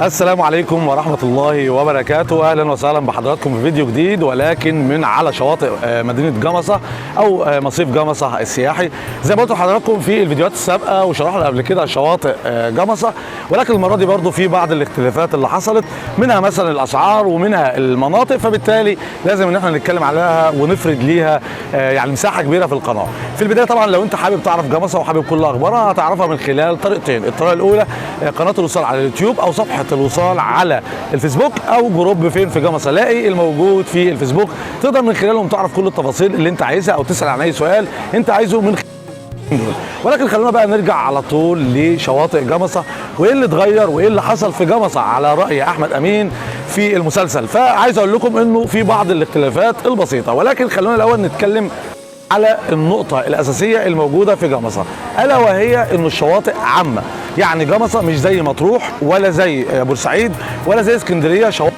السلام عليكم ورحمة الله وبركاته. أهلا وسهلا بحضراتكم في فيديو جديد، ولكن من على شواطئ مدينة جمصة أو مصيف جمصة السياحي. زي ما قلت لحضراتكم في الفيديوهات السابقة وشرحنا قبل كده شواطئ جمصة، ولكن المرة دي برضو في بعض الاختلافات اللي حصلت، منها مثلا الأسعار ومنها المناطق، فبالتالي لازم إن احنا نتكلم عليها ونفرد ليها يعني مساحة كبيرة في القناة. في البداية طبعا لو أنت حابب تعرف جمصة وحابب كل أخبارها هتعرفها من خلال طريقتين. الطريقة الأولى قناة الوصال على اليوتيوب أو صفحة الوصال على الفيسبوك، او جروب فين في جمصة لاقي الموجود في الفيسبوك، تقدر من خلالهم تعرف كل التفاصيل اللي انت عايزها او تسال عن اي سؤال انت عايزه من خلال. ولكن خلونا بقى نرجع على طول لشواطئ جمصة وايه اللي اتغير وايه اللي حصل في جمصة على رأي احمد امين في المسلسل. فعايز اقول لكم انه في بعض الاختلافات البسيطة، ولكن خلونا الاول نتكلم على النقطة الأساسية الموجودة في جمصة، ألا وهي إنه الشواطئ عامة. يعني جمصة مش زي مطروح ولا زي بورسعيد ولا زي اسكندرية شواطئ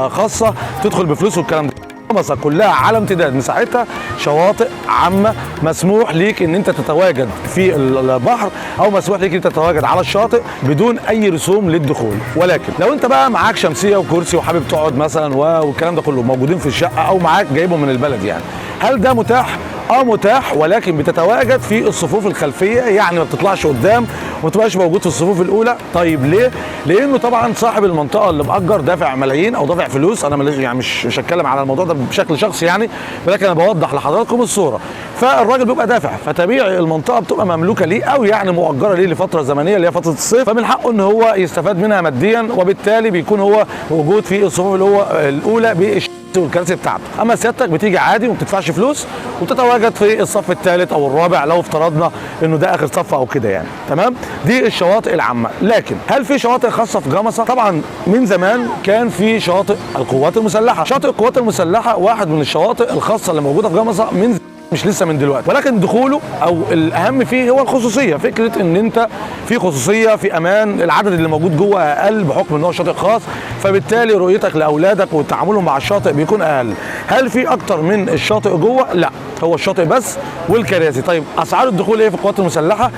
خاصة تدخل بفلوس والكلام ده. جمصة كلها على امتداد مساحتها شواطئ عامة، مسموح ليك ان انت تتواجد في البحر او مسموح ليك ان انت تتواجد على الشاطئ بدون اي رسوم للدخول. ولكن لو انت بقى معاك شمسية وكرسي وحابب تقعد مثلا والكلام ده كله موجودين في الشقة او معاك جايبهم من البلد، يعني هل ده متاح؟ متاح، ولكن بتتواجد في الصفوف الخلفيه، يعني ما بتطلعش قدام وما تبقاش موجود في الصفوف الاولى. طيب ليه؟ لانه طبعا صاحب المنطقه اللي مأجر دافع ملايين او دافع فلوس. انا يعني مش هتكلم على الموضوع ده بشكل شخصي يعني، ولكن انا بوضح لحضراتكم الصوره. فالراجل بيبقى دافع، فطبيعي المنطقه بتبقى مملوكه ليه او يعني مؤجره ليه لفتره زمنيه اللي هي فتره الصيف، فمن حقه ان هو يستفاد منها ماديا، وبالتالي بيكون هو موجود في الصفوف الاولى والكراسي بتاعته. اما سيادتك بتيجي عادي وما بتدفعش فلوس وبتتواجد في الصف الثالث او الرابع لو افترضنا انه ده اخر صف او كده يعني. تمام؟ دي الشواطئ العامه. لكن هل في شواطئ خاصه في جمصة؟ طبعا من زمان كان في شاطئ القوات المسلحه. شاطئ القوات المسلحه واحد من الشواطئ الخاصه اللي موجوده في جمصة من مش لسه من دلوقتي، ولكن دخوله او الاهم فيه هو الخصوصيه. فكره ان انت في خصوصيه، في امان، العدد اللي موجود جوه اقل بحكم ان هو شاطئ خاص، فبالتالي رؤيتك لاولادك وتعاملهم مع الشاطئ بيكون اقل. هل في اكتر من الشاطئ جوه؟ لا، هو الشاطئ بس والكراسي. طيب اسعار الدخول ايه في القوات المسلحه؟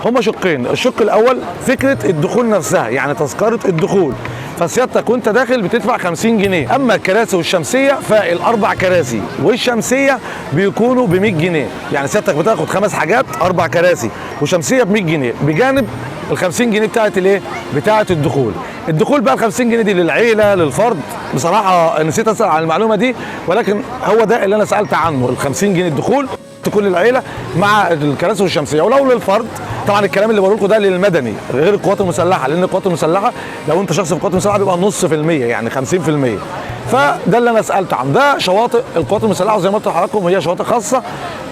هما شقين. الشق الاول فكره الدخول نفسها، يعني تذكره الدخول، فسيادتك وانت داخل بتدفع 50 جنيه. اما الكراسي والشمسيه فالاربع كراسي والشمسيه بيكونوا ب 100 جنيه. يعني سيادتك بتاخد 5 حاجات، 4 كراسي وشمسيه ب 100 جنيه بجانب ال 50 جنيه بتاعت الايه؟ بتاعت الدخول. الدخول بقى ال 50 جنيه دي للعيله للفرد. بصراحه نسيت اسال عن المعلومه دي، ولكن هو ده اللي انا سالت عنه. ال 50 جنيه الدخول تكون للعيله مع الكراسي والشمسيه، ولو للفرد طبعا الكلام اللي بقول لكم ده للمدني غير القوات المسلحه، لان القوات المسلحه لو انت شخص في القوات المسلحه بيبقى نص في المية، يعني 50%. فده اللي انا سالت عنه. ده شواطئ القوات المسلحه، وزي ما قلت لحضراتكم هي شواطئ خاصه،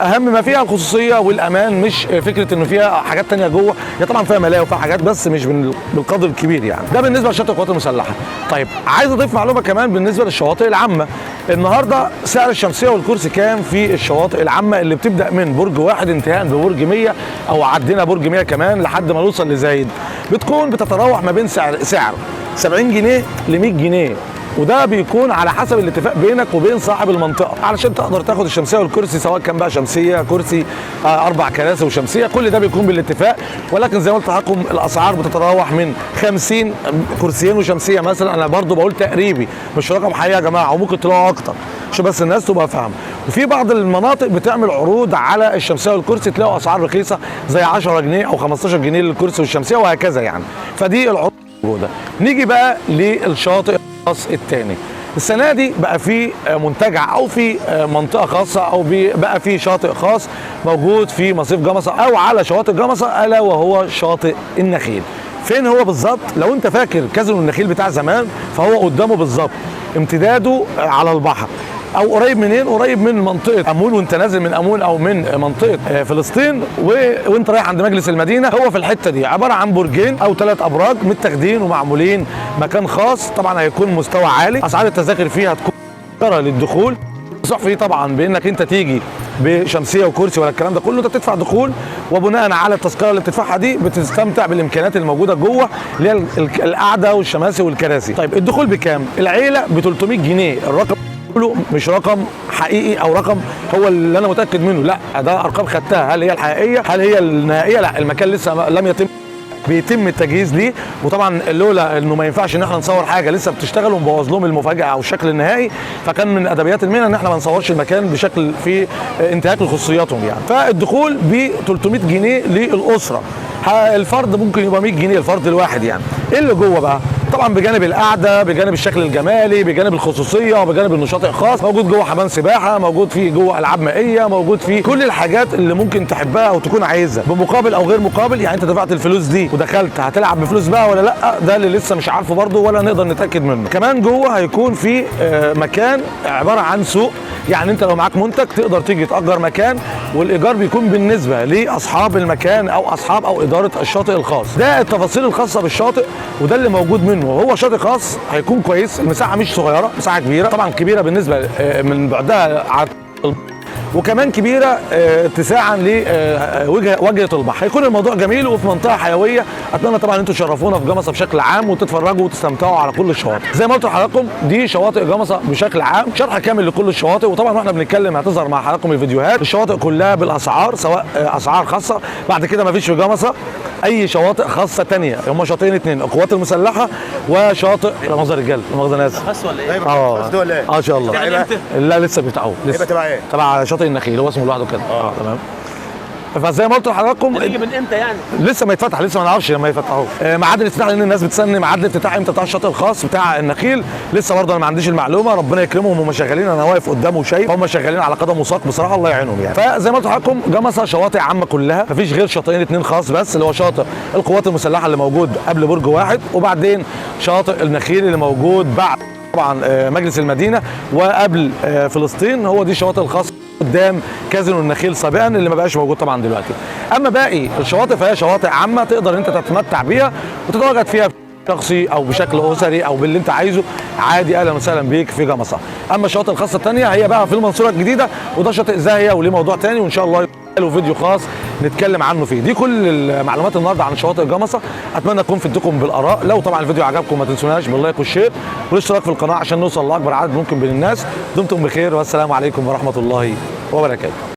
اهم ما فيها الخصوصيه والامان، مش فكره انه فيها حاجات ثانيه جوه. هي طبعا فيها ملاهي وفيها حاجات بس مش بالقدر الكبير يعني. ده بالنسبه لشواطئ القوات المسلحه. طيب عايز اضيف معلومه كمان بالنسبه للشواطئ العامه. النهارده سعر الشمسيه والكرسي كام في الشواطئ العامه اللي بتبدا من برج 1 انتهاء ببرج 100 او عدينا برج 100 كمان لحد ما نوصل لزايد، بتكون بتتراوح ما بين سعر 70 جنيه ل 100 جنيه، وده بيكون على حسب الاتفاق بينك وبين صاحب المنطقه علشان تقدر تاخد الشمسيه والكرسي، سواء كان بقى شمسيه كرسي 4 كراسي وشمسيه، كل ده بيكون بالاتفاق. ولكن زي ما قلت لحضراتكم الاسعار بتتراوح من 50 كرسيين وشمسيه مثلا. انا برضو بقول تقريبي مش رقم حقيقي يا جماعه، وممكن تلاقوا اكتر عشان بس الناس تبقى فاهمه. وفي بعض المناطق بتعمل عروض على الشمسيه والكرسي، تلاقوا اسعار رخيصه زي 10 جنيه او 15 جنيه للكرسي والشمسيه وهكذا يعني. فدي العروض موجوده. نيجي بقى للشاطئ الخاص الثاني. السنه دي بقى في منتجع او في منطقه خاصه او بقى في شاطئ خاص موجود في مصيف جمصة او على شواطئ جمصة، الا وهو شاطئ النخيل. فين هو بالظبط؟ لو انت فاكر كازينو النخيل بتاع زمان فهو قدامه بالظبط، امتداده على البحر. او قريب منين؟ قريب من منطقه امون وانت نازل من امون او من منطقه فلسطين وانت رايح عند مجلس المدينه. هو في الحته دي عباره عن برجين او 3 ابراج متاخدين ومعمولين مكان خاص. طبعا هيكون مستوى عالي، اسعار التذاكر فيها هتكون للدخول. صح فيه طبعا بانك انت تيجي بشمسيه وكرسي ولا الكلام ده كله، انت بتدفع دخول، وبناء على التذكره اللي بتدفعها دي بتستمتع بالامكانيات الموجوده جوه اللي هي القعده والشماسي والكراسي. طيب الدخول بكام؟ العيله ب 300 جنيه. الرقم مش رقم حقيقي او رقم هو اللي انا متاكد منه، لا ده ارقام خدتها. هل هي الحقيقيه؟ هل هي النهائيه؟ لا، المكان لسه لم يتم بيتم التجهيز ليه. وطبعا لولا انه ما ينفعش ان احنا نصور حاجه لسه بتشتغل ونبوظ لهم المفاجاه او الشكل النهائي، فكان من ادبيات المهنه ان احنا ما نصورش المكان بشكل في انتهاك لخصوصياتهم يعني. فالدخول ب 300 جنيه للاسره، الفرد ممكن يبقى 100 جنيه الفرد الواحد يعني. ايه اللي جوه بقى؟ طبعا بجانب القعده، بجانب الشكل الجمالي، بجانب الخصوصيه، وبجانب انه شاطئ خاص، موجود جوه حمام سباحه، موجود فيه جوه العاب مائيه، موجود فيه كل الحاجات اللي ممكن تحبها او تكون عايزها بمقابل او غير مقابل. يعني انت دفعت الفلوس دي ودخلت، هتلعب بفلوس بقى ولا لا؟ ده اللي لسه مش عارفه برده ولا نقدر نتاكد منه. كمان جوه هيكون في مكان عباره عن سوق، يعني انت لو معاك منتج تقدر تيجي تأجر مكان، والايجار بيكون بالنسبه لاصحاب المكان او اصحاب او اداره الشاطئ الخاص. ده التفاصيل الخاصه بالشاطئ وده اللي موجود منه. هو شاطئ خاص هيكون كويس، المساحه مش صغيره، مساحه كبيره طبعا، كبيره بالنسبه من بعدها على وكمان كبيره اتساعا لوجهه البحر. هيكون الموضوع جميل وفي منطقه حيويه. اتمنى طبعا انتم تشرفونا في جمصه بشكل عام وتتفرجوا وتستمتعوا على كل الشواطئ. زي ما قلت لحضراتكم دي شواطئ جمصه بشكل عام، شرح كامل لكل الشواطئ. وطبعا واحنا بنتكلم هتظهر مع حضراتكم الفيديوهات الشواطئ كلها بالاسعار، سواء اسعار خاصه. بعد كده ما فيش في جمصه اي شواطئ خاصه ثانيه، هم شاطئين اثنين، القوات المسلحه وشاطئ مؤاخذه رجال، مؤاخذه ناس خاص ولا ايه؟ ان شاء الله. لا لسه بيفتحوه، لسه تبع ايه؟ تبع شاطئ النخيل، هو اسمه لوحده كده. تمام. فزي ما قلت لحضراتكم هيجي من امتى يعني؟ لسه ما يتفتح، لسه ما نعرفش لما يفتحوه. ميعاد الافتتاح، لان الناس بتسالني ميعاد الافتتاح امتى بتاع الشاطئ الخاص بتاع النخيل. لسه برضه انا ما عنديش المعلومه، ربنا يكرمهم هم شغالين، انا واقف قدامه وشايف هم شغالين على قدم وساق بصراحه، الله يعينهم يعني. فزي ما قلت لحضراتكم جمصه شواطئ عامه كلها، ما فيش غير شاطئين اثنين خاص بس، اللي هو شاطئ القوات المسلحه اللي موجود قبل برج واحد، وبعدين شاطئ النخيل اللي موجود بعد طبعا مجلس المدينه وقبل فلسطين. هو دي الشواطئ الخاصه قدام كازينو النخيل سابقا اللي ما بقاش موجود طبعا دلوقتي. اما باقي الشواطئ فهي شواطئ عامه تقدر انت تتمتع بيها وتتواجد فيها شخصي او بشكل اسري او باللي انت عايزه عادي. اهلا وسهلا بيك في جمصه. اما الشواطئ الخاصه الثانيه هي بقى في المنصوره الجديده، وده شاطئ زاهيه وليه موضوع ثاني، وان شاء الله له فيديو خاص نتكلم عنه فيه. دي كل المعلومات النهارده عن شواطئ جمصه، اتمنى اكون فدتكم بالاراء. لو طبعا الفيديو عجبكم ما تنسوناش باللايك والشير والاشتراك في القناه عشان نوصل لاكبر عدد ممكن من الناس. دمتم بخير والسلام عليكم ورحمه الله وبركاته.